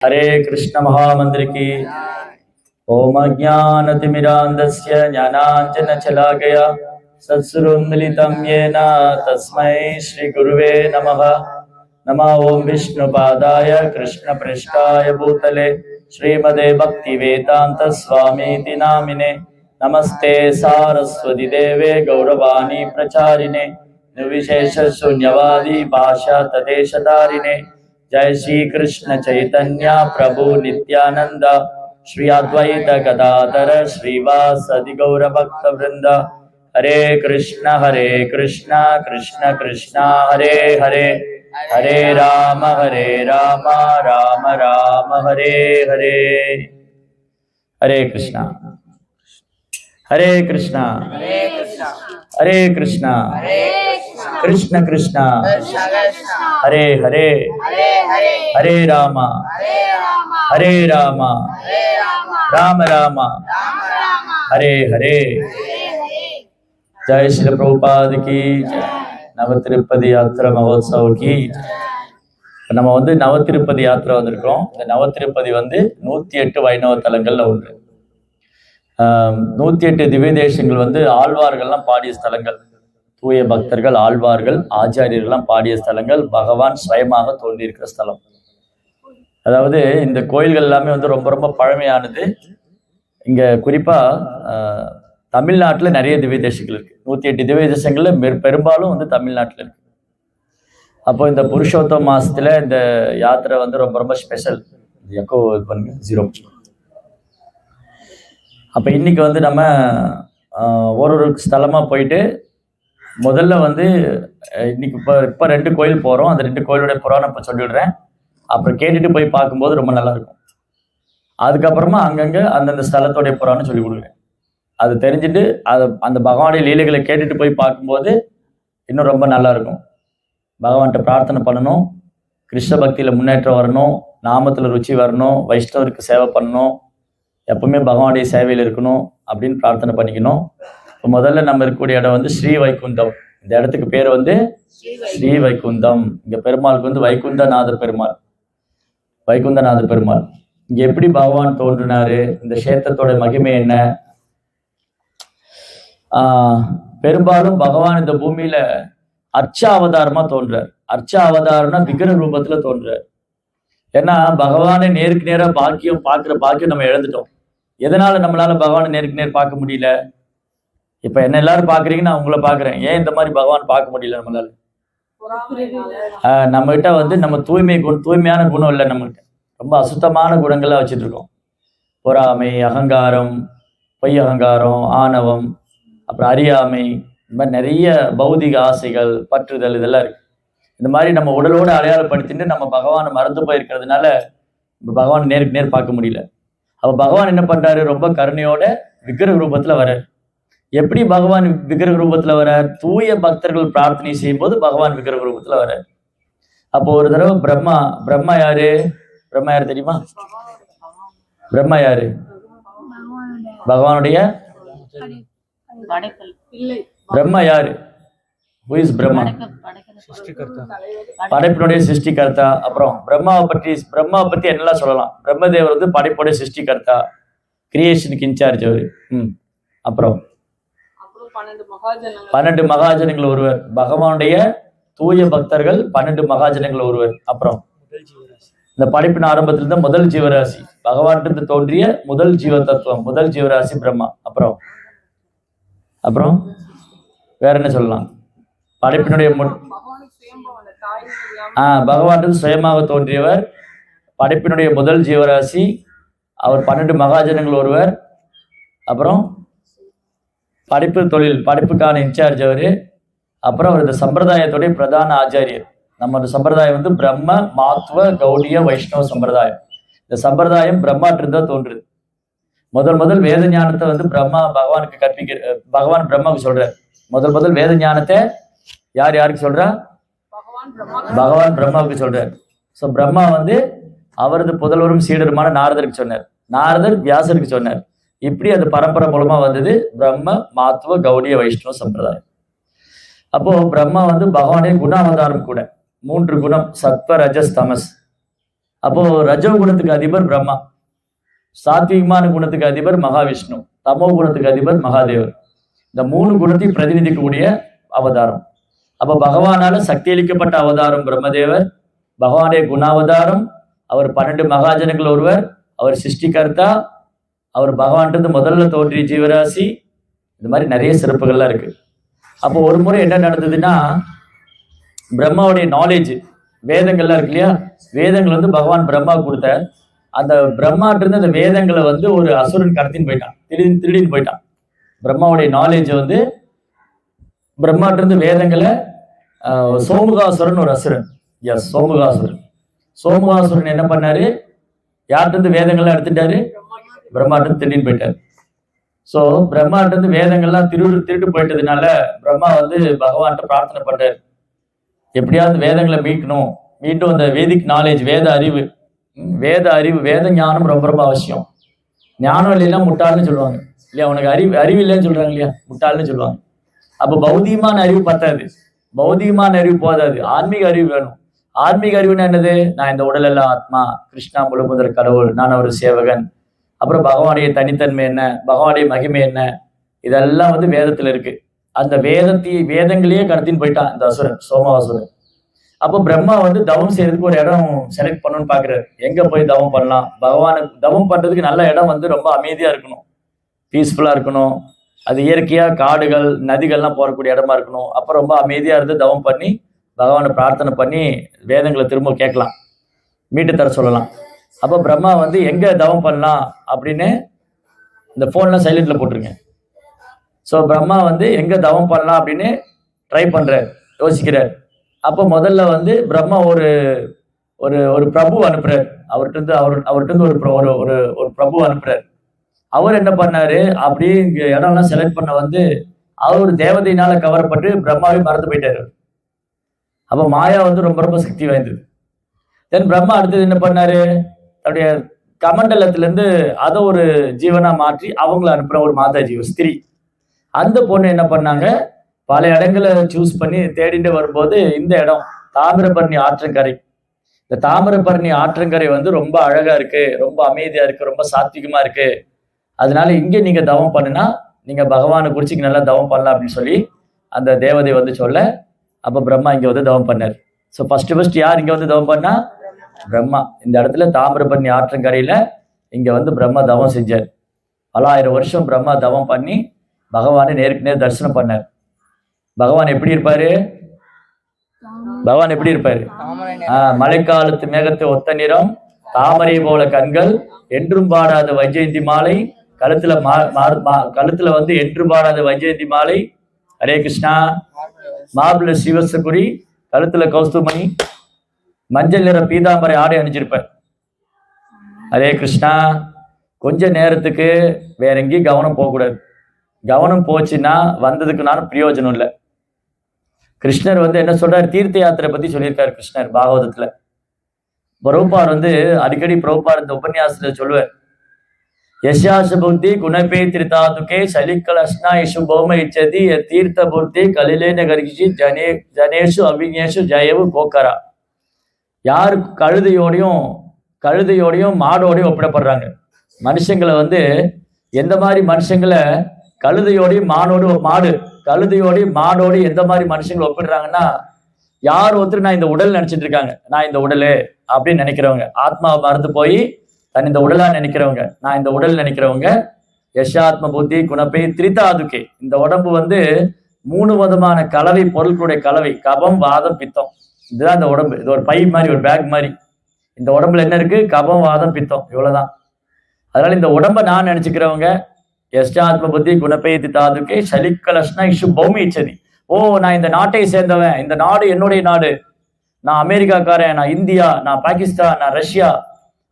हरे कृष्ण महामंत्र की। ओम अज्ञानतिमिरान्धस्य ज्ञानाञ्जनशलाकया सत्सुरोन्मिलितं येन तस्मै श्रीगुरुवे नमः। नमः ओं विष्णुपादाय कृष्णपृष्ठाय भूतले श्रीमदे भक्तिवेदान्तस्वामीति नामिने। नमस्ते सारस्वती देवे गौरवाणी प्रचारिणे निर्विशेष शून्यवादी भाषा तदेशधारिणे। जय श्री कृष्ण चैतन्य प्रभु नित्यानंद श्री अद्वैत गदाधर श्रीवासदि गौर भक्त वृंद। हरे कृष्ण कृष्ण कृष्ण हरे हरे, हरे राम राम राम हरे हरे। हरे कृष्णा हरे कृष्णा हरे कृष्णा कृष्ण कृष्ण हरे हरे, हरे राम राम राम हरे हरे। जय श्री प्रभुपाद की जय। नवतिरुपति यात्रा महोत्सव की। நம்ம நவத்திருப்பதி யாத்திரை வந்திருக்கோம். இந்த நவத்திருப்பதி 108 வைணவ தலங்கள்ல ஒன்று. 108 திவ்ய தேசங்கள் ஆழ்வார்கள்லாம் பாடிய ஸ்தலங்கள், தூய பக்தர்கள் ஆழ்வார்கள் ஆச்சாரியர்கள்லாம் பாடிய ஸ்தலங்கள், பகவான் ஸ்வயமாக தோன்றியிருக்கிற ஸ்தலம். அதாவது இந்த கோயில்கள் எல்லாமே ரொம்ப ரொம்ப பழமையானது. இங்க குறிப்பா தமிழ்நாட்டில் நிறைய திவ்ய தேசங்கள் இருக்கு. 108 திவ்ய தேசங்கள்ல பெரும்பாலும் தமிழ்நாட்டில் இருக்கு. அப்போ இந்த புருஷோத்தம மாசத்துல இந்த யாத்திரை ரொம்ப ரொம்ப ஸ்பெஷல். எக்கோ பண்ணுங்க 0. அப்ப இன்னைக்கு நம்ம ஒரு ஸ்தலமா போயிட்டு முதல்ல இன்னைக்கு இப்போ 2 கோயில் போறோம். அந்த 2 கோயிலுடைய புராணம் இப்போ சொல்லிடுறேன். அப்புறம் கேட்டுட்டு போய் பார்க்கும்போது ரொம்ப நல்லா இருக்கும். அதுக்கப்புறமா அங்கங்க அந்தந்த ஸ்தலத்தோடைய புராணம் சொல்லி கொடுக்குறேன். அது தெரிஞ்சுட்டு அந்த பகவானுடைய லீலைகளை கேட்டுட்டு போய் பார்க்கும்போது இன்னும் ரொம்ப நல்லா இருக்கும். பகவான்கிட்ட பிரார்த்தனை பண்ணணும், கிருஷ்ண பக்தியில முன்னேற்றம் வரணும், நாமத்துல ருச்சி வரணும், வைஷ்ணவருக்கு சேவை பண்ணணும், எப்பவுமே பகவானுடைய சேவையில் இருக்கணும் அப்படின்னு பிரார்த்தனை பண்ணிக்கணும். இப்போ முதல்ல நம்ம இருக்கக்கூடிய இடம் ஸ்ரீ வைகுந்தம். இந்த இடத்துக்கு பேர் ஸ்ரீ வைகுந்தம். இங்க பெருமாளுக்கு வைகுந்தநாதர் பெருமாள். வைகுந்தநாதர் பெருமாள் இங்க எப்படி பகவான் தோன்றினாரு, இந்த கஷேத்திரத்தோட மகிமை என்ன? பெரும்பாலும் பகவான் இந்த பூமியில அர்ச்சாவதாரமா தோன்றார். அர்ச்சாவதாரம்னா விக்கிர ரூபத்துல தோன்றார். ஏன்னா பகவானை நேருக்கு நேரா பார்க்குற பாக்கியம் நம்ம இழந்துட்டோம். எதனால நம்மளால பகவானை நேருக்கு நேர் பார்க்க முடியல? இப்ப என்ன எல்லாரும் பாக்குறீங்க, நான் உங்களை பாக்குறேன். ஏன் இந்த மாதிரி பகவான் பார்க்க முடியல நம்மளால? நம்ம கிட்ட நம்ம தூய்மையான குணம் இல்லை. நம்மகிட்ட ரொம்ப அசுத்தமான குணங்கள்லாம் வச்சுட்டு இருக்கோம். பொறாமை, அகங்காரம், பொய் அகங்காரம், ஆணவம், அப்புறம் அறியாமை, இந்த மாதிரி நிறைய பௌதிக ஆசைகள், பற்றுதல், இதெல்லாம் இருக்கு. இந்த மாதிரி நம்ம உடலோடு அடையாளப்படுத்திட்டு நம்ம பகவானை மறந்து போயிருக்கிறதுனால பகவான் நேருக்கு நேர் பார்க்க முடியல. அப்ப பகவான் என்ன பண்றாரு? ரொம்ப கருணையோட விக்கிரக ரூபத்துல வர்றார். எப்படி பகவான் விக்கிரக ரூபத்துல வர்றார்? தூய பக்தர்கள் பிரார்த்தனை செய்யும் போது பகவான் விக்கிரக ரூபத்துல வர்றார். அப்போ ஒரு தடவை பிரம்மா யாரு தெரியுமா? பிரம்மா யாரு? பகவானுடைய பிரம்மா யாரு? Who is Brahma? படைப்பினுடைய சிருஷ்டிகர்த்தா. அப்புறம் பிரம்மாவை பத்தி என்னெல்லாம் சொல்லலாம்? பிரம்மதேவர் படைப்புடைய சிருஷ்டிகர்த்தா, கிரியேஷனுக்கு இன்சார்ஜ் அவரு. அப்புறம் 12 மகாஜனங்கள் ஒருவர். பகவானுடைய தூய பக்தர்கள் 12 மகாஜனங்கள் ஒருவர். அப்புறம் இந்த படைப்பின் ஆரம்பத்திலிருந்து முதல் ஜீவராசி, பகவான் தோன்றிய முதல் ஜீவ தத்துவம், முதல் ஜீவராசி பிரம்மா. அப்புறம் வேற என்ன சொல்லலாம்? படைப்பினுடைய பகவான் சுயமாக தோன்றியவர், படைப்பினுடைய முதல் ஜீவராசி, அவர் 12 மகாஜனங்கள் ஒருவர். அப்புறம் படைப்புக்கான இன்சார்ஜ் அவரு. அப்புறம் அவர் இந்த சம்பிரதாயத்துடைய பிரதான ஆச்சாரியர். நம்ம சம்பிரதாயம் பிரம்ம மாத்வ கௌடிய வைஷ்ணவ சம்பிரதாயம். இந்த சம்பிரதாயம் பிரம்மாட்டிருந்தா தோன்றுது. முதல் வேத ஞானத்தை பிரம்மா பகவானுக்கு பகவான் பிரம்மாவுக்கு சொல்றார். முதல் வேத ஞானத்தை யாருக்கு சொல்றா? பகவான் பிரம்மாவுக்கு சொல்றார். ஸோ பிரம்மா அவரது புதல்வரும் சீடருமான நாரதருக்கு சொன்னார். நாரதர் வியாசருக்கு சொன்னார். இப்படி அது பரம்பரை மூலமா வந்தது பிரம்ம மாத்வ கௌடிய வைஷ்ணவ சம்பிரதாயம். அப்போ பிரம்மா பகவானுடைய குணாவதாரம் கூட. 3 குணம், சத்வ ரஜஸ் தமஸ். அப்போ ரஜோ குணத்துக்கு அதிபர் பிரம்மா, சாத்விகமான குணத்துக்கு அதிபர் மகாவிஷ்ணு, தமோ குணத்துக்கு அதிபர் மகாதேவர். இந்த 3 குணத்தையும் பிரதிநிதிக்கக்கூடிய அவதாரம். அப்ப பகவானால சக்தி அளிக்கப்பட்ட அவதாரம் பிரம்மதேவர், பகவானுடைய குணாவதாரம், அவர் 12 மகாஜனங்கள் ஒருவர், அவர் சிருஷ்டிகர்த்தா, அவர் பகவான்ட்டு முதல்ல தோன்றிய ஜீவராசி. இந்த மாதிரி நிறைய சிறப்புகள்லாம் இருக்கு. அப்போ ஒரு முறை என்ன நடந்ததுன்னா, பிரம்மாவுடைய நாலேஜ், வேதங்கள்லாம் இருக்கு இல்லையா, வேதங்கள் வந்து பகவான் பிரம்மா கொடுத்த அந்த பிரம்மாட்டு இருந்து அந்த வேதங்களை வந்து ஒரு அசுரன் கடத்தின்னு போயிட்டான், திருடின்னு போயிட்டான். பிரம்மாவுடைய நாலேஜ் வந்து பிரம்மாட்டு இருந்து வேதங்களை சோமுகாசுரன் ஒரு அசுரன், சோமுகாசுரன் என்ன பண்ணாரு, யார்கிட்ட இருந்து வேதங்கள்லாம் எடுத்துட்டாரு, பிரம்மாட்டு இருந்து திருடின்னு போயிட்டாரு. ஸோ பிரம்மாட்ட இருந்து வேதங்கள்லாம் திருட்டு போயிட்டதுனால பிரம்மா வந்து பகவான்கிட்ட பிரார்த்தனை பண்றாரு, எப்படியாவது வேதங்களை மீட்கணும், மீண்டும் அந்த வேதிக் நாலேஜ், வேத அறிவு, வேத ஞானம் ரொம்ப ரொம்ப அவசியம். ஞானம் இல்லைன்னா முட்டாள்னு சொல்லுவாங்க இல்லையா, உனக்கு அறிவு இல்லைன்னு சொல்றாங்க இல்லையா, முட்டாள்னு சொல்லுவாங்க. அப்போ பௌதிகமான அறிவு பத்தாது, பௌதிகமான அறிவு போதாது, ஆன்மீக அறிவு வேணும். ஆன்மீக அறிவுன்னு என்னது, நான் இந்த உடல் எல்லாம் ஆத்மா, கிருஷ்ணா முழுமுதற் கடவுள், நான் ஒரு சேவகன், அப்புறம் பகவானுடைய தனித்தன்மை என்ன, பகவானுடைய மகிமை என்ன, இதெல்லாம் வந்து வேதத்துல இருக்கு. அந்த வேதங்களையே கடத்தின்னு போயிட்டான் இந்த அசுரன், சோமாசுரன். அப்போ பிரம்மா வந்து தவம் செய்யறதுக்கு ஒரு இடம் செலக்ட் பண்ணணும்னு பாக்குறாரு. எங்க போய் தவம் பண்ணலாம், பகவானை தவம் பண்றதுக்கு நல்ல இடம் வந்து ரொம்ப அமைதியா இருக்கணும், பீஸ்ஃபுல்லா இருக்கணும், அது இயற்கையா காடுகள் நதிகள்லாம் போறக்கூடிய இடமா இருக்கணும். அப்போ ரொம்ப அமைதியா இருந்து தவம் பண்ணி பகவானை பிரார்த்தனை பண்ணி வேதங்களை திரும்ப கேட்கலாம், மீட்டு தர சொல்லலாம். அப்போ பிரம்மா வந்து எங்க தவம் பண்ணலாம் அப்படின்னு இந்த போன்லாம் சைலண்ட்ல போட்டுருங்க. ஸோ பிரம்மா வந்து எங்க தவம் பண்ணலாம் அப்படின்னு ட்ரை பண்றாரு, யோசிக்கிறார். அப்போ முதல்ல வந்து பிரம்மா ஒரு ஒரு பிரபு அனுப்புறாரு, அவர்கிட்ட ஒரு பிரபு அனுப்புறாரு. அவர் என்ன பண்ணாரு, அப்படியே இங்க இடம்லாம் செலக்ட் பண்ண வந்து அவர் ஒரு தேவதையினால கவரப்பட்டு பிரம்மாவே மறந்து போயிட்டாரு. அப்போ மாயா வந்து ரொம்ப ரொம்ப சக்தி வாய்ந்தது. தென் பிரம்மா அடுத்தது என்ன பண்ணாரு, தன்னுடைய கமண்டலத்துல இருந்து அதை ஒரு ஜீவனா மாற்றி அவங்கள அனுப்புற ஒரு மாதாஜி, ஒரு ஸ்திரீ. அந்த பொண்ணு என்ன பண்ணாங்க, பல இடங்களை சூஸ் பண்ணி தேடிட்டு வரும்போது இந்த இடம் தாமிரபரணி ஆற்றங்கரை. இந்த தாமிரபரணி ஆற்றங்கரை வந்து ரொம்ப அழகா இருக்கு, ரொம்ப அமைதியா இருக்கு, ரொம்ப சாத்விகமா இருக்கு, அதனால இங்க நீங்க தவம் பண்ணுனா நீங்க பகவானை குறிச்சு நல்லா தவம் பண்ணலாம் அப்படின்னு சொல்லி அந்த தேவதை வந்து சொல்ல, அப்ப பிரம்மா இங்க வந்து தவம் பண்ணார். ஸோ ஃபர்ஸ்ட் யார் இங்க வந்து தவம் பண்ணா, பிரம்மா. இந்த இடத்துல தாமிரபரணி ஆற்றங்கரையில இங்க வந்து பிரம்மா தவம் செஞ்சார். பல ஆயிரம் வருஷம் பிரம்மா தவம் பண்ணி பகவானை நேருக்கு நேர் தரிசனம் பண்ணார். பகவான் எப்படி இருப்பாரு, பகவான் எப்படி இருப்பாரு, மழைக்காலத்து மேகத்தை ஒத்த நிறம், தாமரை போல கண்கள், என்றும் பாடாத வைஜெயந்தி மாலை, கழுத்துல வந்து என்றும் பாடாத வைஜெயந்தி மாலை, ஹரே கிருஷ்ணா, மார்பிள சிவசகுரி, கழுத்துல கௌஸ்துமணி, மஞ்சள் நிற பீதாம்பரை ஆடை அணிஞ்சிருப்பார். ஹரே கிருஷ்ணா. கொஞ்ச நேரத்துக்கு வேற எங்கேயும் கவனம் போகக்கூடாது, கவனம் போச்சுன்னா வந்ததுக்கு நானும் பிரயோஜனம் இல்லை. கிருஷ்ணர் வந்து என்ன சொல்றாரு, தீர்த்த யாத்திரை பத்தி சொல்லியிருக்காரு கிருஷ்ணர் பாகவதத்துல. பிரபுபார் வந்து அடிக்கடி பிரபுபார் இந்த உபன்யாசத்துல சொல்லுவார், யசாச புத்தி குணபே திரிதாதுகே சலிக்கலஷ்னா இஷு பௌம இச்சதி தீர்த்த புத்தி கலிலேன கர்கிஷி ஜனேஷு அபிஞேஷு ஜெயவு கோக்கரா. யார் கழுதையோடையும் மாடோடையும் ஒப்பிடப்படுறாங்க. மனுஷங்களை வந்து எந்த மாதிரி மனுஷங்களை கழுதையோடையும் கழுதையோடையும் மாடோடையும் எந்த மாதிரி மனுஷங்களை ஒப்பிடுறாங்கன்னா, யார் ஒருத்தர் நான் இந்த உடல் நினைச்சிட்டு இருக்காங்க, நான் இந்த உடலு அப்படின்னு நினைக்கிறவங்க, ஆத்மாவை மறந்து போய் தன் இந்த உடலா நினைக்கிறவங்க, நான் இந்த உடல் நினைக்கிறவங்க, யசாத்ம புத்தி குணப்பை திரிதாதுகே. இந்த உடம்பு வந்து 3 விதமான கலவை, பொருட்களுடைய கலவை, கபம் வாதம் பித்தம். இதுதான் இந்த உடம்பு. இது ஒரு பை மாதிரி, ஒரு பேக் மாதிரி. இந்த உடம்புல என்ன இருக்கு, கபம் வாதம் பித்தம், இவ்வளவுதான். அதனால இந்த உடம்ப நான் நினைச்சுக்கிறவங்க யஷ்டாத்ம புத்தி குணப்பேதி தாதுக்கே சலிக்கலஷ்னா இஷு பௌமி இச்சதி. ஓ, நான் இந்த நாட்டை சேர்ந்தவன், இந்த நாடு என்னுடைய நாடு, நான் அமெரிக்காக்காரன், நான் இந்தியா, நான் பாகிஸ்தான், நான் ரஷ்யா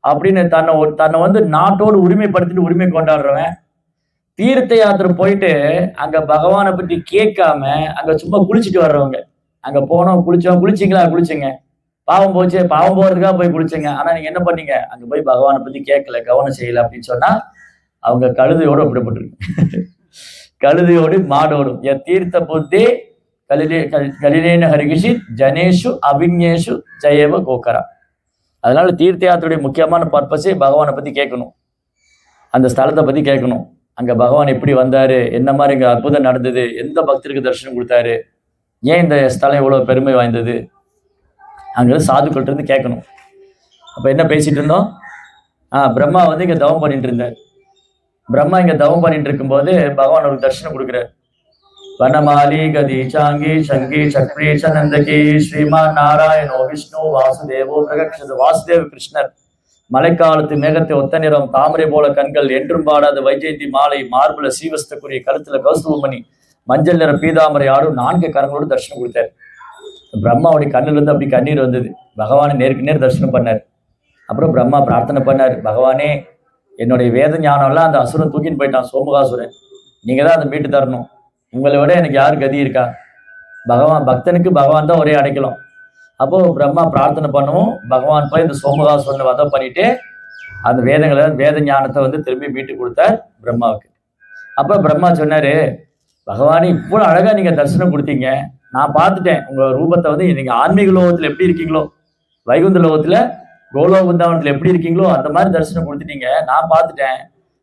அப்படின்னு தன்னை வந்து நாட்டோடு உரிமைப்படுத்திட்டு உரிமை கொண்டாடுறவன். தீர்த்த யாத்திரை போயிட்டு அங்க பகவானை பற்றி கேட்காம அங்க சும்மா குளிச்சுட்டு வர்றவங்க. அங்க போனோம், குளிச்சிங்க, பாவம் போச்சு, பாவம் போறதுக்காக போய் குளிச்சுங்க, ஆனா நீங்க என்ன பண்ணீங்க, அங்க போய் பகவானை பத்தி கேட்கல, கவனம் செய்யல அப்படின்னு சொன்னா அவங்க கழுதையோடு ஒப்பிடப்பட்டிருக்கு. கழுதையோடு மாடோடும் தீர்த்த புத்தி கலிலேன ஹரிகிஷி ஜனேஷு அவிஞேஷு ஜெயவ கோக்கரா. அதனால தீர்த்த யாத்திரையுடைய முக்கியமான பர்பஸே பகவானை பற்றி கேட்கணும், அந்த ஸ்தலத்தை பற்றி கேட்கணும். அங்கே பகவான் எப்படி வந்தார், என்ன மாதிரி இங்கே அற்புதம் நடந்தது, எந்த பக்தருக்கு தரிசனம் கொடுத்தாரு, ஏன் இந்த ஸ்தலம் இவ்வளோ பெருமை வாய்ந்தது, அங்கே சாதுக்கள்கிட்ட இருந்து கேட்கணும். அப்போ என்ன பேசிட்டு இருந்தோம்? பிரம்மா வந்து இங்கே தவம் பண்ணிட்டு இருந்தார். பிரம்மா இங்கே தவம் பண்ணிட்டு இருக்கும்போது பகவான் ஒரு தரிசனம் கொடுக்குறார். வனமாலி கதி சாங்கி சங்கி சக்ரி சனந்தகி ஸ்ரீமான் நாராயணோ விஷ்ணு வாசுதேவோ பிரகக்ஷது. வாசுதேவ கிருஷ்ணர் மழைக்காலத்து மேகத்தை ஒத்த நிறம், தாமரை போல கண்கள், என்றும் பாடாத வைஜெயந்தி மாலை, மார்புல சீவஸ்தக்குரிய, கருத்துல கௌஸ்துவமணி, மஞ்சள் நிற பீதாமரை ஆடும் 4 கரங்களோடு தரிசனம் கொடுத்தார். பிரம்மாவுடைய கண்ணுல இருந்து அப்படி கண்ணீர் வந்தது. பகவானை நேருக்கு நேர் தரிசனம் பண்ணார். அப்புறம் பிரம்மா பிரார்த்தனை பண்ணார், பகவானே என்னுடைய வேத ஞானம்லாம் அந்த அசுரன் தூக்கின்னு போயிட்டான், சோமுகாசுரன், நீங்க தான் அதை மீட்டு தரணும். உங்களை விட எனக்கு யார் கதி இருக்கா? பக்தனுக்கு பகவான் தான் ஒரே அடைக்கலாம். அப்போ பிரம்மா பிரார்த்தனை பண்ணவும் பகவான் போய் இந்த சோமுகாசுரனை வதம் பண்ணிட்டு அந்த வேத ஞானத்தை வந்து திரும்பி மீட்டு கொடுத்தார் பிரம்மாவுக்கு. அப்ப பிரம்மா சொன்னாரு, பகவானே இவ்வளவு அழகா நீங்க தரிசனம் கொடுத்தீங்க, நான் பார்த்துட்டேன் உங்க ரூபத்தை. வந்து நீங்க ஆன்மீக லோகத்துல எப்படி இருக்கீங்களோ, வைகுந்த லோகத்துல கோலோகுந்தாவனத்துல எப்படி இருக்கீங்களோ அந்த மாதிரி தரிசனம் கொடுத்துட்டீங்க, நான் பார்த்துட்டேன்.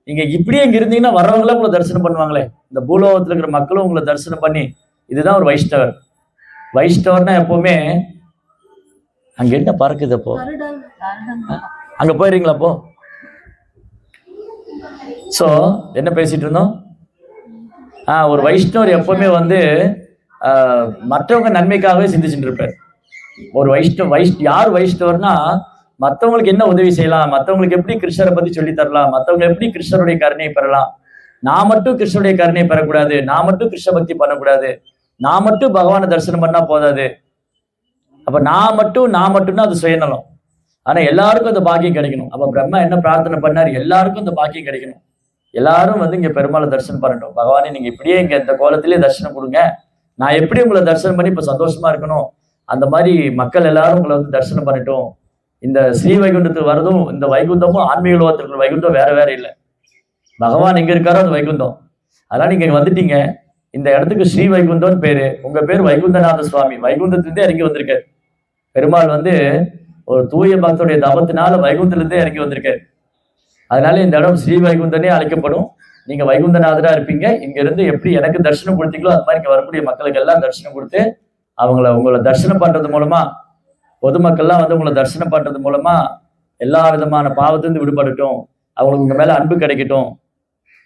நீங்க இப்படியே இங்க இருந்தீங்கன்னா வர்றவங்களே உங்களை தரிசனம் பண்ணுவாங்களே, இந்த பூலோகத்துல இருக்கிற மக்களும் உங்களை தரிசனம் பண்ணி, இதுதான் ஒரு வைஷ்ணவர். வைஷ்ணவர்னா எப்பவுமே அங்க என்ன பறக்குது? அப்போ அங்க போயிருங்களா? அப்போ சோ என்ன பேசிட்டு இருந்தோம்? ஒரு வைஷ்ணவர் எப்பவுமே வந்து மற்றவங்க நன்மைக்காகவே சிந்திச்சுட்டு இருப்பார். ஒரு யார் வைஷ்ணவர்னா மற்றவங்களுக்கு என்ன உதவி செய்யலாம், மற்றவங்களுக்கு எப்படி கிருஷ்ணரை பத்தி சொல்லி தரலாம், மற்றவங்க எப்படி கிருஷ்ணருடைய கருணையை பெறலாம், நான் மட்டும் கிருஷ்ணருடைய கருணையை பெறக்கூடாது, நான் மட்டும் கிருஷ்ண பக்தி பண்ணக்கூடாது, நான் மட்டும் பகவானை தரிசனம் பண்ணா போதாது. அப்ப நான் மட்டும்னா அது சுயநலம். ஆனா எல்லாருக்கும் அந்த பாக்கியம் கிடைக்கணும். அப்ப பிரம்மா என்ன பிரார்த்தனை பண்ணார்? எல்லாருக்கும் அந்த பாக்கியம் கிடைக்கணும், எல்லாரும் வந்து இங்க பெருமாளை தரிசனம் பண்ணட்டும். பகவானே நீங்க இப்படியே இங்க இந்த கோலத்திலேயே தரிசனம் கொடுங்க, நான் எப்படி உங்களை தரிசனம் பண்ணி இப்ப சந்தோஷமா இருக்கணும், அந்த மாதிரி மக்கள் எல்லாரும் உங்களை வந்து தரிசனம் பண்ணட்டும். இந்த ஸ்ரீ வைகுண்டத்துக்கு வரதும், இந்த வைகுந்தமும் ஆன்மீக லோகத்திற்கு வைகுண்டம் வேற வேற இல்லை. பகவான் எங்க இருக்காரோ அது வைகுந்தம். அதனால நீங்க இங்க வந்துட்டீங்க, இந்த இடத்துக்கு ஸ்ரீ வைகுந்தம்னு பேரு. உங்க பேர் வைகுந்தநாத சுவாமி, வைகுந்தத்திலிருந்தே இறங்கி வந்திருக்காரு. பெருமாள் வந்து ஒரு தூய பக்தருடைய தபத்தினால வைகுந்தத்திலிருந்தே இறங்கி வந்திருக்காரு. அதனால இந்த இடம் ஸ்ரீ வைகுந்தனே அழைக்கப்படும். நீங்க வைகுந்தநாதரா இருப்பீங்க. இங்க இருந்து எப்படி எனக்கு தரிசனம் கொடுத்தீங்களோ அது மாதிரி இங்க வரக்கூடிய மக்களுக்கு எல்லாம் தரிசனம் கொடுத்து உங்களை தரிசனம் பண்றது மூலமா, பொதுமக்கள்லாம் வந்து உங்களை தரிசனம் பண்றது மூலமா எல்லா விதமான பாவத்திலிருந்து விடுபடட்டும், அவங்களுக்கு உங்க மேல அன்பு கிடைக்கட்டும்,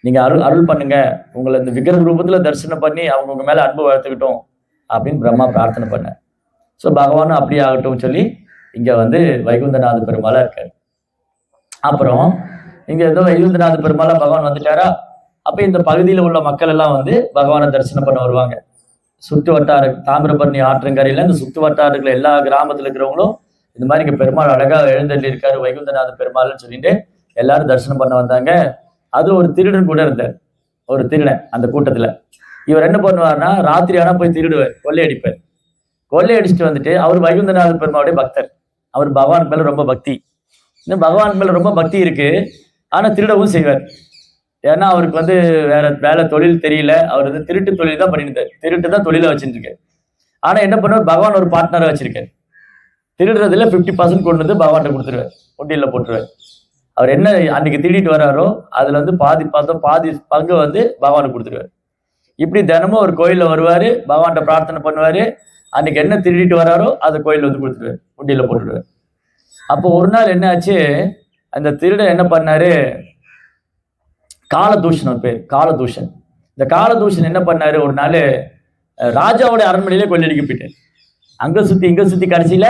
நீங்க அருள் பண்ணுங்க, உங்களை இந்த விக்கிரக ரூபத்துல தரிசனம் பண்ணி அவங்க உங்க மேல அன்பு வளர்த்துக்கிட்டோம் அப்படின்னு பிரம்மா பிரார்த்தனை பண்ண. ஸோ பகவானும் அப்படியே ஆகட்டும் சொல்லி இங்க வந்து வைகுந்தநாத பெருமாளா இருக்காரு. அப்புறம் இங்க ஏதோ வைகுந்தநாத பெருமாளா பகவான் வந்துட்டாரா, அப்ப இந்த பகுதியில் உள்ள மக்கள் எல்லாம் வந்து பகவானை தரிசனம் பண்ண வருவாங்க. சுற்று வட்டார தாமிரபரணி ஆற்றங்கரையில இந்த சுற்று வட்டாரத்துல எல்லா கிராமத்துல இருக்கிறவங்களும் இந்த மாதிரி இங்க பெருமாள் அழகா எழுந்தள்ளி இருக்காரு வைகுந்தநாத பெருமாள்னு சொல்லிட்டு எல்லாரும் தரிசனம் பண்ண வந்தாங்க. அது ஒரு திருடன் கூட இருந்தார், ஒரு திருடன் அந்த கூட்டத்துல. இவர் என்ன பண்ணுவார்னா, ராத்திரி ஆனா போய் திருடுவார், கொள்ளையடிப்பார். கொள்ளையடிச்சுட்டு வந்துட்டு அவர் வைகுந்தநாத பெருமாளுடைய பக்தர், அவர் பகவான் மேல ரொம்ப பக்தி. இன்னும் பகவான் மேல ரொம்ப பக்தி இருக்கு, ஆனா திருடவும் செய்வார். ஏன்னா அவருக்கு வந்து வேலை தொழில் தெரியல, அவர் வந்து திருட்டு தொழில் தான் பண்ணிருந்தார், திருட்டு தான் தொழிலை வச்சுட்டு இருக்காரு. ஆனா என்ன பண்ணுவார், பகவான் ஒரு பார்ட்னரா வச்சிருக்காரு. திருடுறதுல 50% கொண்டு வந்து பகவான்கிட்ட கொடுத்துருவார், ஒட்டியில போட்டுருவார். அவர் என்ன அன்னைக்கு திருடிட்டு வர்றாரோ அதுல வந்து பாதி பங்கு வந்து பகவானுக்கு கொடுத்துருவார். இப்படி தினமும் ஒரு கோயில்ல வருவாரு, பகவான்கிட்ட பிரார்த்தனை பண்ணுவாரு, அன்னைக்கு என்ன திருடிட்டு வராரோ அதை கோயில்ல வந்து கொடுத்துருவார், ஒட்டியில போட்டுருவார். அப்போ ஒரு நாள் என்ன ஆச்சு, அந்த திருடன் என்ன பண்ணாரு, காலதூஷன் பேர், காலதூஷன். இந்த காலதூஷன் என்ன பண்ணாரு, ஒரு நாள் ராஜாவோட அரண்மனையிலே கொள்ளடிக்க போயிட்டார். அங்க சுத்தி இங்க சுத்தி கடைசியில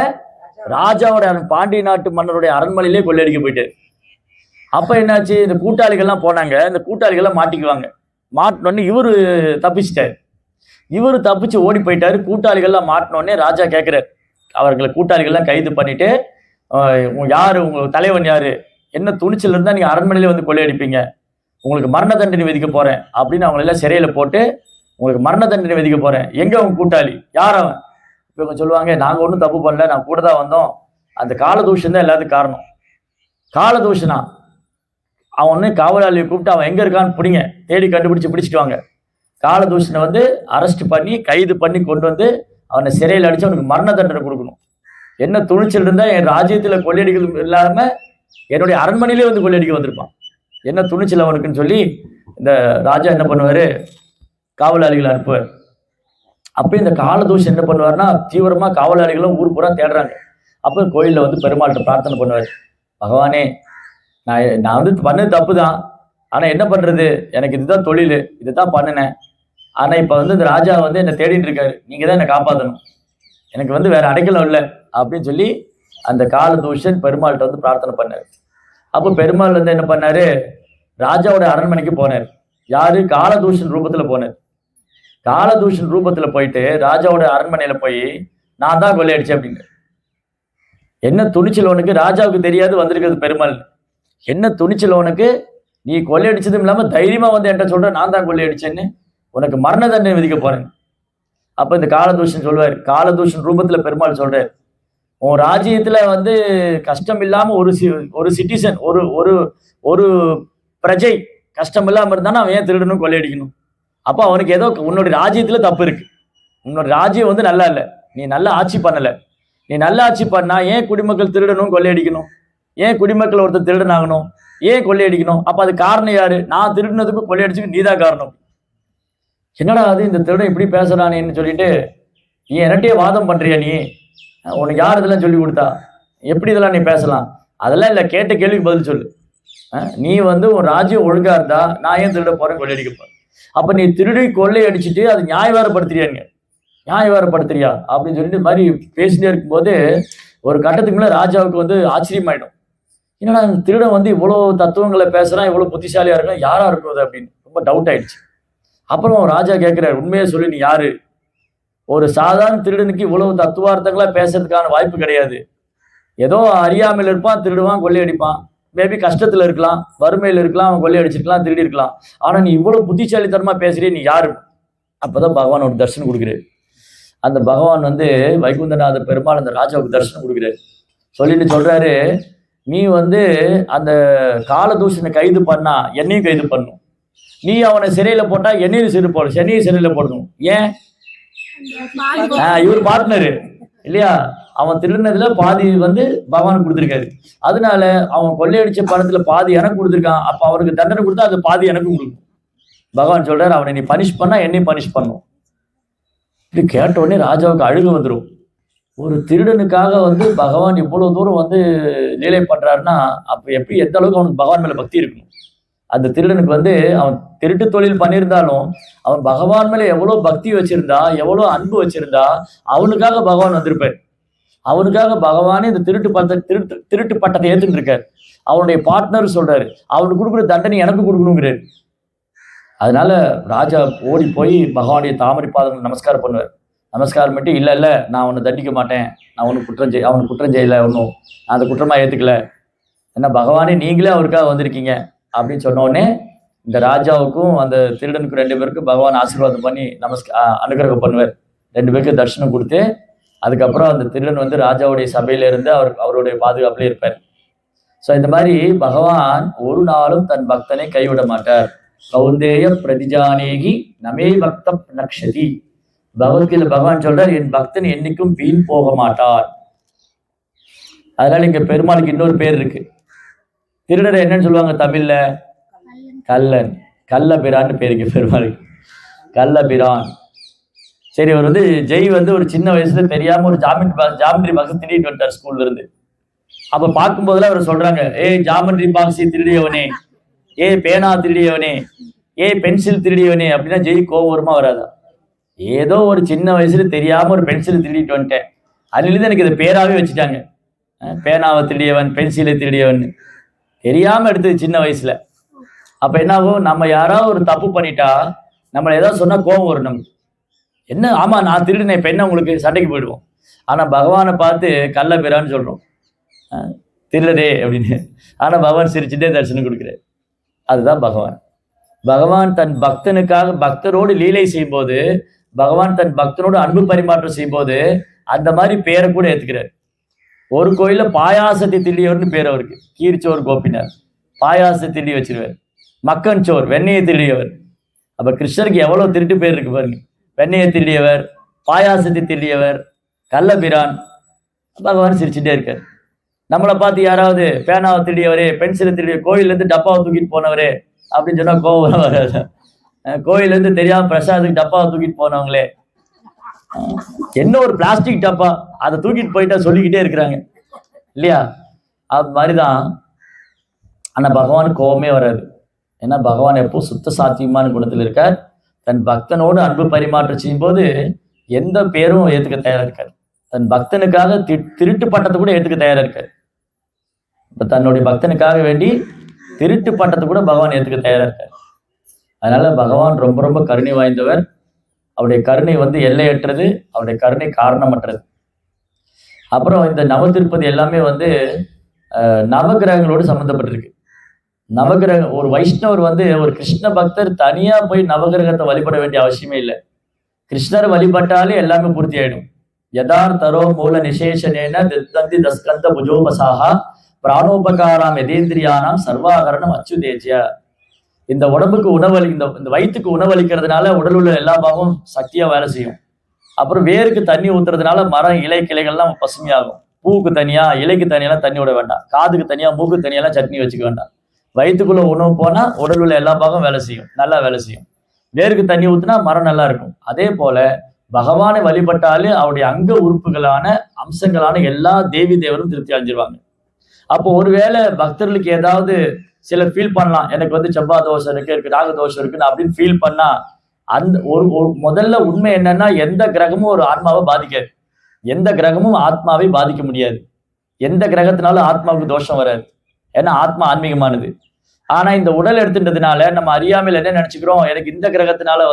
ராஜாவோட பாண்டிய நாட்டு மன்னருடைய அரண்மனையிலே கொள்ளடிக்க போயிட்டார். அப்ப என்னாச்சு, இந்த கூட்டாளிகள்லாம் போனாங்க, இந்த கூட்டாளிகள்லாம் மாட்டிக்குவாங்க. மாட்டினோடனே இவரு தப்பிச்சிட்டாரு. இவரு தப்பிச்சு ஓடி போயிட்டாரு. கூட்டாளிகள்லாம் மாட்டினோடனே ராஜா கேட்கிறார், அவர்களை கூட்டாளிகள்லாம் கைது பண்ணிட்டு, யாரு உங்களுக்கு தலைவன் யாரு, என்ன துணிச்சல் இருந்தா நீங்க அரண்மனையில வந்து கொள்ளையடிப்பீங்க, உங்களுக்கு மரண தண்டனை விதிக்க போறேன் அப்படின்னு அவங்க எல்லாம் சிறையில போட்டு உங்களுக்கு மரண தண்டனை விதிக்க போறேன், எங்க அவங்க கூட்டாளி, யார் அவன்? இவங்க சொல்லுவாங்க, நாங்க ஒன்றும் தப்பு பண்ணல, நான் கூட தான் வந்தோம், அந்த காலதூஷன் தான் எல்லாத்துக்கும் காரணம். காலதூஷனா அவன் ஒன்று காவலாளியை கூப்பிட்டு அவன் எங்க இருக்கான்னு பிடிங்க, தேடி கண்டுபிடிச்சு பிடிச்சிட்டு வாங்க. காலதூஷனை வந்து அரெஸ்ட் பண்ணி கைது பண்ணி கொண்டு வந்து அவனை சிறையில் அடிச்சு அவனுக்கு மரண தண்டனை கொடுக்கணும். என்ன துணிச்சல் இருந்தா என் ராஜ்யத்துல கொள்ளையடிக்கிறது இல்லாம என்னுடைய அரண்மனையிலே வந்து கொள்ளையடிக்க வந்திருப்பான். என்ன துணிச்சல் அவனுக்குன்னு சொல்லி இந்த ராஜா என்ன பண்ணுவாரு, காவலாளிகளை அனுப்புவார். அப்ப இந்த காலதோஷம் என்ன பண்ணுவாருன்னா, தீவிரமா காவலாளிகளும் ஊர் பூரா தேடுறாங்க. அப்ப கோயில்ல வந்து பெருமாள்கிட்ட பிரார்த்தனை பண்ணுவாரு, பகவானே நான் வந்து பண்ணது தப்பு தான், ஆனா என்ன பண்றது, எனக்கு இதுதான் தொழில், இதுதான் பண்ணினேன். ஆனா இப்ப வந்து இந்த ராஜா வந்து என்ன தேடிட்டு இருக்காரு, நீங்க தான் என்னை காப்பாற்றணும், எனக்கு வந்து வேற அடைக்கலம் இல்லை அப்படின்னு சொல்லி அந்த காலதூஷன் பெருமாள்கிட்ட வந்து பிரார்த்தனை பண்ணாரு. அப்போ பெருமாள் வந்து என்ன பண்ணாரு, ராஜாவோட அரண்மனைக்கு போனார். யாரு, காலதூஷன் ரூபத்துல போனார். காலதூஷன் ரூபத்துல போயிட்டு ராஜாவோட அரண்மனையில போய் நான் தான் கொள்ளையடிச்சேன் அப்படின்னு. என்ன துணிச்சல் உனக்கு, ராஜாவுக்கு தெரியாது வந்திருக்கிறது பெருமாள், என்ன துணிச்சல் உனக்கு, நீ கொள்ளையடிச்சதும் இல்லாம தைரியமா வந்து என்கிட்ட சொல்ற நான் தான் கொள்ளையடிச்சேன்னு, உனக்கு மரண தண்டனை விதிக்க போறேன். அப்ப இந்த காலதூஷன் சொல்வார், காலதூஷன் ரூபத்துல பெருமாள் சொல்றார், உன் ராஜ்யத்துல வந்து கஷ்டம் இல்லாம ஒரு சிட்டிசன் ஒரு ஒரு ஒரு பிரஜை கஷ்டம் இல்லாம இருந்தானா அவன் ஏன் திருடணும் கொள்ளையடிக்கணும்? அப்ப அவனுக்கு ஏதோ உன்னோட ராஜ்யத்துல தப்பு இருக்கு, உன்னோட ராஜ்யம் வந்து நல்லா இல்லை, நீ நல்லா ஆட்சி பண்ணல, நீ நல்லா ஆட்சி பண்ணா ஏன் குடிமக்கள் திருடணும் கொள்ளையடிக்கணும், ஏன் குடிமக்கள் ஒருத்தர் திருடன் ஆகணும், ஏன் கொள்ளையடிக்கணும்? அப்ப அது காரணம் யாரு, நான் திருடினதுக்கு கொள்ளையடிச்சுக்கு நீதான் காரணம். என்னடா அது இந்த திருடன் இப்படி பேசுறானேன்னு சொல்லிட்டு நீ என்னட்டே வாதம் பண்றியா, நீ உனக்கு யார் இதெல்லாம் சொல்லி கொடுத்தா, எப்படி இதெல்லாம் நீ பேசலாம், அதெல்லாம் இல்லை, கேட்ட கேள்விக்கு பதில் சொல்லு. நீ வந்து உன் ராஜ்யம் ஒழுங்கா இருந்தா நான் ஏன் திருட போறேன் கொள்ளையடிக்க போறேன்? அப்ப நீ திருடி கொள்ளை அடிச்சுட்டு அது நியாயவாரப்படுத்துறியாங்க, நியாயவாரப்படுத்துறியா அப்படின்னு சொல்லிட்டு மாதிரி பேசிட்டே இருக்கும்போது ஒரு கட்டத்துக்கு மேல ராஜாவுக்கு வந்து ஆச்சரியமாயிடும், என்னடா இந்த திருடன் வந்து இவ்வளவு தத்துவங்களை பேசுறான், இவ்வளவு புத்திசாலியா இருக்கான், யாரா இருக்கும் அது அப்படின்னு ரொம்ப டவுட் ஆயிடுச்சு. அப்புறம் ராஜா கேட்கிறார், உண்மையை சொல்லி நீ யாரு, ஒரு சாதாரண திருடனுக்கு இவ்வளவு தத்துவார்த்தங்களா பேசுறதுக்கான வாய்ப்பு கிடையாது, ஏதோ அறியாமையில் இருப்பான், திருடுவான், கொள்ளையடிப்பான், மேபி கஷ்டத்துல இருக்கலாம், வறுமையில் இருக்கலாம், அவன் கொள்ளையடிச்சிருக்கலாம், திருடி இருக்கலாம், ஆனா நீ இவ்வளவு புத்திசாலித்தனமா பேசுறிய, நீ யாரு? அப்பதான் பகவான் ஒரு தரிசனம் கொடுக்குறாரு. அந்த பகவான் வந்து வைகுந்தநாத பெருமாள் அந்த ராஜாவுக்கு தரிசனம் கொடுக்குறாரு. சொல்லிட்டு சொல்றாரு, நீ வந்து அந்த காலதூஷனை கைது பண்ணா என்னையும் கைது பண்ணும், நீ அவனை சிறையில போட்டா என்னையும் சிறை போடும், சென்னையும் சிறையில போடணும். ஏன், இவர் பார்ட்னரு இல்லையா, அவன் திருடினதுல பாதி வந்து பகவான் கொடுத்துருக்காரு, அதனால அவன் கொள்ளையடிச்ச பணத்துல பாதி எனக்கு கொடுத்துருக்கான், அப்ப அவனுக்கு தண்டனை கொடுத்தா அது பாதி எனக்கும் கொடுக்கும். பகவான் சொல்றாரு, அவனை நீ பனிஷ் பண்ணா என்னையும் பனிஷ் பண்ணும். இப்படி கேட்ட உடனே ராஜாவுக்கு அழுக வந்துடும். ஒரு திருடனுக்காக வந்து பகவான் இவ்வளவு தூரம் வந்து லீலை பண்றாருன்னா அப்ப எப்படி, எந்த அளவுக்கு அவனுக்கு பகவான் மேல பக்தி இருக்கணும். அந்த திருடனுக்கு வந்து அவன் திருட்டு தொழில் பண்ணியிருந்தாலும் அவன் பகவான் மேல எவ்வளவு பக்தி வச்சிருந்தா, எவ்வளவு அன்பு வச்சிருந்தா அவனுக்காக பகவான் வந்திருப்பார். அவனுக்காக பகவானே இந்த திருட்டு பட்டத்தை ஏத்துட்டு இருக்காரு. அவனுடைய பார்ட்னர் சொல்றாரு, அவனுக்கு கொடுக்குற தண்டனை எனக்கு கொடுக்கணுங்கிறாரு. அதனால ராஜா ஓடி போய் பகவானுடைய தாமரை பாதங்கள் நமஸ்காரம் பண்ணுவார். நமஸ்காரம் பண்ணிட்டு, இல்லை இல்லை நான் அவனை தண்டிக்க மாட்டேன், நான் அவனுக்கு குற்றம் செய்யலை, ஒன்றும் நான் அந்த குற்றமாக ஏற்றுக்கல, ஏன்னா பகவானே நீங்களே அவருக்காக வந்திருக்கீங்க அப்படின்னு சொன்ன உடனே இந்த ராஜாவுக்கும் அந்த திருடனுக்கும் 2 பேருக்கும் பகவான் ஆசீர்வாதம் பண்ணி அனுகிரகம் பண்ணுவார். 2 பேருக்கு தரிசனம் கொடுத்து அதுக்கப்புறம் அந்த திருடன் வந்து ராஜாவுடைய சபையில இருந்து அவருடைய பாதுகாப்புல இருப்பார். ஸோ இந்த மாதிரி பகவான் ஒரு நாளும் தன் பக்தனை கைவிட மாட்டார். கௌந்தேய பிரதிஜானேகி நமே பக்தம் நக்ஷதி. பகவத்கீதை பகவான் சொல்றார், என் பக்தன் என்னைக்கும் வீண் போக மாட்டார். அதனால இங்க பெருமாளுக்கு இன்னொரு பேர் இருக்கு. திருடரை என்னன்னு சொல்லுவாங்க தமிழ்ல, கல்லன், கள்ளபிரான்னு பேருக்கு பெருமாளுக்கு, கள்ளபிரான். சரி, அவர் வந்து ஜெய் வந்து ஒரு சின்ன வயசுல தெரியாம ஒரு ஜாமெட்ரி பாக்ஸ் திருடிட்டு வந்துட்டார் ஸ்கூல்ல இருந்து. அப்ப பார்க்கும்போதுல அவர் சொல்றாங்க, ஜாமெட்ரி பாக்ஸ் திருடியவனே, பேனா திருடியவனே, பென்சில் திருடியவனே அப்படின்னா ஜெய் கோவம் வருமா வராதா? ஏதோ ஒரு சின்ன வயசுல தெரியாம ஒரு பென்சில் திருடிட்டு வந்துட்டேன், அதுலேருந்து எனக்கு இதை பேராவே வச்சுட்டாங்க, பேனாவை திருடியவன், பென்சிலை திருடியவன், தெரியாம எடுத்தது சின்ன வயசுல. அப்ப என்ன ஆகும், நம்ம யாராவது ஒரு தப்பு பண்ணிட்டா நம்மளை ஏதாவது சொன்னா கோபம் வரும் நமக்கு. என்ன, ஆமா நான் திருடினேன், இப்ப என்ன உங்களுக்கு, சண்டைக்கு போயிடுவோம். ஆனா பகவானை பார்த்து கள்ளபிரான்னு சொல்றோம், திருடரே அப்படின்னு. ஆனா பகவான் சிரிச்சுட்டே தரிசனம் கொடுக்குறாரு. அதுதான் பகவான். பகவான் தன் பக்தனுக்காக பக்தரோடு லீலை செய்யும் போது, பகவான் தன் பக்தனோடு அன்பு பரிமாற்றம் செய்யும் போது அந்த மாதிரி பேரை கூட ஏத்துக்கிறார். ஒரு கோயில்ல பாயாசத்தை திருடியவர்னு பேர் அவருக்கு, கீர்ச்சோர் கோபினார், பாயாசத்தை திருடி வச்சிருவார். மக்கன் சோர், வெண்ணையை திருடியவர். அப்ப கிருஷ்ணருக்கு எவ்வளவு திருட்டு பேர் இருக்கு பாருங்க. வெண்ணையை திருடியவர், பாயாசத்தை திருடியவர், கள்ளபிரான். பகவான் சிரிச்சுட்டே இருக்காரு. நம்மளை பார்த்து யாராவது பேனாவை திருடியவரே, பென்சிலை திருடிய, கோயிலேருந்து டப்பாவை தூக்கிட்டு போனவரே அப்படின்னு சொன்னா கோவம் வராது. கோயிலேருந்து தெரியாம பிரசாதுக்கு டப்பாவை தூக்கிட்டு போனவங்களே, என்ன ஒரு பிளாஸ்டிக் டப்பா, அதை தூக்கிட்டு போயிட்டா சொல்லிக்கிட்டே இருக்கிறாங்க இல்லையா? அது மாதிரிதான். ஆனா பகவானுக்கு கோபமே வராது. ஏன்னா பகவான் எப்போ சுத்த சாத்தியமான குணத்தில் இருக்கார். தன் பக்தனோடு அன்பு பரிமாற்றம் செய்யும் போது எந்த பேரும் ஏத்துக்க தயாரா இருக்காரு. தன் பக்தனுக்காக திருட்டு பட்டத்தை கூட ஏத்துக்க தயாரா இருக்காரு. இப்ப தன்னுடைய பக்தனுக்காக வேண்டி திருட்டு பட்டத்தை கூட பகவான் ஏத்துக்க தயாரா இருக்காரு. அதனால பகவான் ரொம்ப ரொம்ப கருணை வாய்ந்தவர். அவருடைய கருணை எல்லையற்றது, அவருடைய கருணை காரணமற்றது. அப்புறம் இந்த நவதிருப்பதி எல்லாமே நவகிரகங்களோடு சம்பந்தப்பட்டிருக்கு. நவகிரகம், ஒரு வைஷ்ணவர் ஒரு கிருஷ்ண பக்தர் தனியா போய் நவகிரகத்தை வழிபட வேண்டிய அவசியமே இல்லை. கிருஷ்ணரை வழிபட்டாலே எல்லாமே பூர்த்தி ஆயிடும். யதார்த்தரோ மூல நிசேஷனேன தந்தி தஸ்கந்த புஜோபசாகா பிராணோபகாராம் எதேந்திரியானாம் சர்வாகரணம் அச்சுதேஜ்யா. இந்த உடம்புக்கு உணவளி, இந்த வயிற்றுக்கு உணவளிக்கிறதுனால உடல் உள்ள எல்லா பாகமும் சக்தியா வேலை செய்யும். அப்புறம் வேருக்கு தண்ணி ஊத்துறதுனால மரம் இலை கிளைகள்லாம் பசுமையாகும். பூவுக்கு தனியா, இலைக்கு தனியெல்லாம் தண்ணி விட வேண்டாம். காதுக்கு தனியா, மூக்கு தனியெல்லாம் சட்னி வச்சுக்க வேண்டாம். வயிற்றுக்குள்ள உணவு போனா உடல் உள்ள எல்லா பாகம் வேலை செய்யும், நல்லா வேலை செய்யும். வேருக்கு தண்ணி ஊத்துனா மரம் நல்லா இருக்கும். அதே போல பகவானை வழிபட்டாலே அவருடைய அங்க உறுப்புகளான அம்சங்களான எல்லா தேவி தேவரும் திருப்தி அடைஞ்சிருவாங்க. அப்போ ஒருவேளை பக்தர்களுக்கு ஏதாவது சில ஃபீல் பண்ணலாம், எனக்கு செவ்வாய் தோஷம் இருக்கு, ராகு தோஷம் இருக்குன்னு அப்படின்னு ஃபீல் பண்ணா, அந்த ஒரு முதல்ல உண்மை என்னன்னா, எந்த கிரகமும் ஒரு ஆத்மாவை பாதிக்காது. எந்த கிரகமும் ஆத்மாவை பாதிக்க முடியாது. எந்த கிரகத்தினாலும் ஆத்மாவுக்கு தோஷம் வராது. ஏன்னா ஆத்மா ஆன்மீகமானது. ஆனா இந்த உடல் எடுத்துட்டதுனால நம்ம அறியாமையில் என்ன நினைச்சுக்கிறோம், எனக்கு இந்த கிரகத்தினால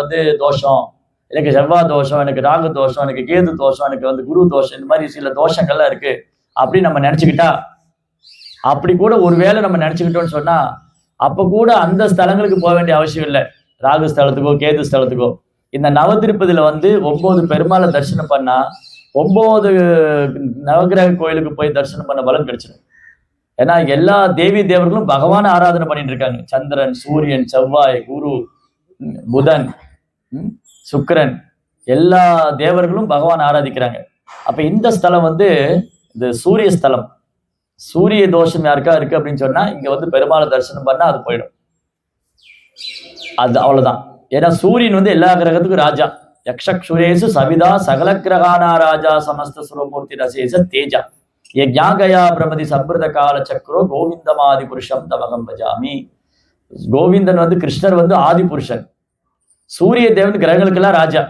தோஷம், எனக்கு செவ்வாய் தோஷம், எனக்கு ராகு தோஷம், எனக்கு கேது தோஷம், எனக்கு குரு தோஷம், இந்த மாதிரி சில தோஷங்கள்லாம் இருக்கு அப்படின்னு நம்ம நினைச்சுக்கிட்டா, அப்படி கூட ஒருவேளை நம்ம நினைச்சுக்கிட்டோம்னு சொன்னா, அப்ப கூட அந்த ஸ்தலங்களுக்கு போக வேண்டிய அவசியம் இல்லை. ராகு ஸ்தலத்துக்கோ கேது ஸ்தலத்துக்கோ. இந்த நவதிருப்பதியில 9 பெருமாளை தரிசனம் பண்ணா 9 நவகிரக கோயிலுக்கு போய் தரிசனம் பண்ண பலன் கிடைச்சிடும். ஏன்னா எல்லா தேவி தேவர்களும் பகவான ஆராதனை பண்ணிட்டு இருக்காங்க. சந்திரன், சூரியன், செவ்வாய், குரு, புதன், சுக்கிரன், எல்லா தேவர்களும் பகவான் ஆராதிக்கிறாங்க. அப்ப இந்த ஸ்தலம் இது சூரிய ஸ்தலம். சூரிய தோஷம் யாருக்கா இருக்கு அப்படின்னு சொன்னா இங்க பெருமாளை தரிசனம் பண்ணா அது போயிடும். அது அவ்வளவுதான். ஏன்னா சூரியன் எல்லா கிரகத்துக்கும் ராஜா. யக்ஷுரேசு சவிதா சகல கிரகானா ராஜா சமஸ்த சுரமூர்த்தி ரசேச தேஜா யஜ்ஞாகயா பிரமதி சம்பிரத கால சக்கரோ கோவிந்தமாதி புருஷம் தவகம் பஜாமி. கோவிந்தன் கிருஷ்ணர் ஆதி புருஷன். சூரிய தேவன் கிரகங்களுக்கெல்லாம் ராஜா.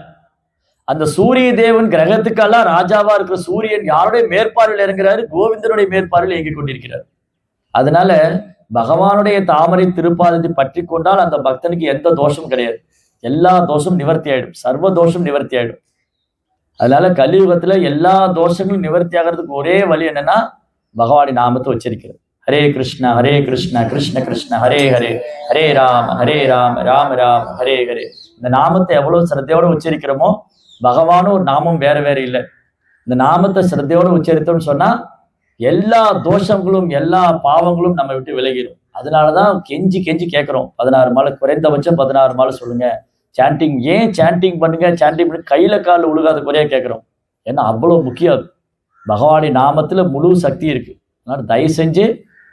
அந்த சூரிய தேவன் கிரகத்துக்கெல்லாம் ராஜாவா இருக்கிற சூரியன் யாருடைய மேற்பார்வையில் இறங்குறாரு? கோவிந்தனுடைய மேற்பார்வையில் இயங்கிக் கொண்டிருக்கிறார். அதனால பகவானுடைய தாமரை திருப்பாதத்தை பற்றி கொண்டால் அந்த பக்தனுக்கு எந்த தோஷமும் கிடையாது. எல்லா தோஷமும் நிவர்த்தி ஆயிடும், சர்வ தோஷம் நிவர்த்தி ஆயிடும். அதனால கலியுகத்துல எல்லா தோஷங்களும் நிவர்த்தி ஆகிறதுக்கு ஒரே வழி என்னன்னா, பகவானின் நாமத்தை உச்சரிக்கிறது. ஹரே கிருஷ்ணா கிருஷ்ண கிருஷ்ண ஹரே ஹரே, ஹரே ராம ராம ராம ஹரே ஹரே. இந்த நாமத்தை எவ்வளவு சிரத்தையோட உச்சரிக்கிறோமோ, பகவானும் ஒரு நாமம் வேற வேற இல்லை. இந்த நாமத்தை சிரத்தையோட உச்சரித்தோம்னு சொன்னா எல்லா தோஷங்களும் எல்லா பாவங்களும் நம்ம விட்டு விலகிடும். அதனாலதான் கெஞ்சி கெஞ்சி கேட்கிறோம், 16 மாலை, குறைந்தபட்சம் 16 மாலை சொல்லுங்க, சாண்டிங். ஏன் சாண்டிங் பண்ணுங்க, சாண்டிங் பண்ணி கையில காலில் உழுகாத குறையா கேட்கிறோம். ஏன்னா அவ்வளவு முக்கியம் அது. பகவானி நாமத்துல முழு சக்தி இருக்கு. அதனால தயவு செஞ்சு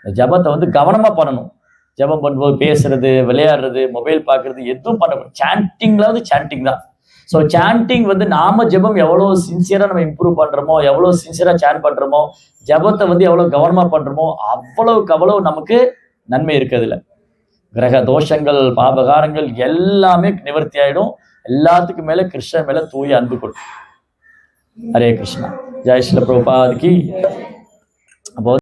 ஜபத்தை கவனமா பண்ணணும். ஜபம் பண்ணும்போது பேசுறது, விளையாடுறது, மொபைல் பார்க்கறது எதுவும் பண்ணக்கூடாது. சாண்டிங்ல சாண்டிங் தான். ஸோ சாண்டிங் நாம ஜபம் எவ்வளோ சின்சியரா நம்ம இம்ப்ரூவ் பண்றோமோ, எவ்வளோ சின்சியரா சாண்ட் பண்றோமோ, ஜபத்தை எவ்வளவு கவனமா பண்றோமோ அவ்வளவுக்கு அவ்வளவு நமக்கு நன்மை இருக்கிறதுல. கிரக தோஷங்கள், பாபகாரங்கள் எல்லாமே நிவர்த்தி ஆயிடும். எல்லாத்துக்கும் மேல கிருஷ்ணன் மேல தூய அன்பு கொடுக்கும். ஹரே கிருஷ்ணா. ஜெய் ஸ்ரீல பிரபுபாத் கி. அப்போ